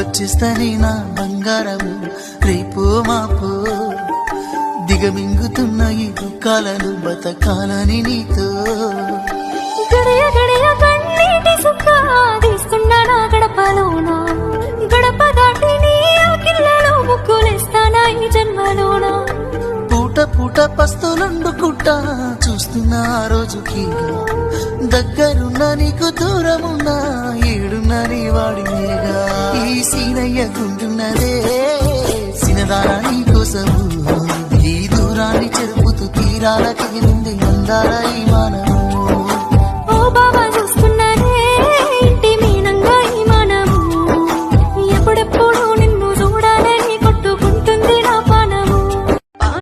వచ్చేస్తానే నా బంగారము రేపో మాపో దిగమింగుతున్న ఈ దుఃఖాలను బతకాలని నీతో గడయ గడయ కన్నీటి సుక్క తీసుకున్నా నా గడపలోన గడప దాటి నీ ఆకిళ్ళలో ముక్కులేస్తానా ఈ జన్మలోన పూట పూట పస్తులండుకుంటా చూస్తున్నా ఆ రోజుకి దగ్గరున్న నీకు దూరమున్నా ఏడున్నా నీ వాడినేగా ఈ సీనయ్య గుంటున్నదే సినదారా నీ కోసము ఈ దూరాన్ని చెరుపుతూ తీరాలకి ఉంది అందాల ఈ